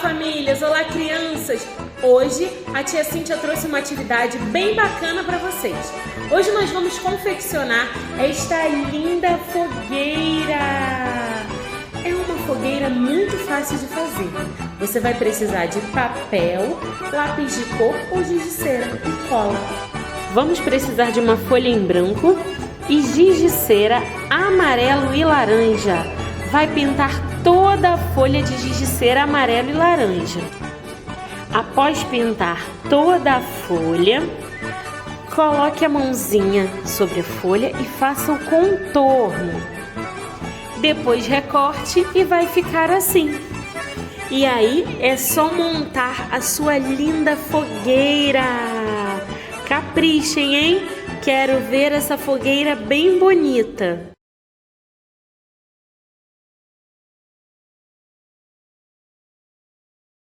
famílias! Olá, crianças! Hoje a tia Cíntia trouxe uma atividade bem bacana para vocês. Hoje nós vamos confeccionar esta linda fogueira. É uma fogueira muito fácil de fazer. Você vai precisar de papel, lápis de cor ou giz de cera e cola. Vamos precisar de uma folha em branco e giz de cera amarelo e laranja. Vai pintar toda a folha de giz de cera amarelo e laranja. Após pintar toda a folha, coloque a mãozinha sobre a folha e faça o contorno. Depois recorte e vai ficar assim. E aí é só montar a sua linda fogueira. Caprichem, hein? Quero ver essa fogueira bem bonita.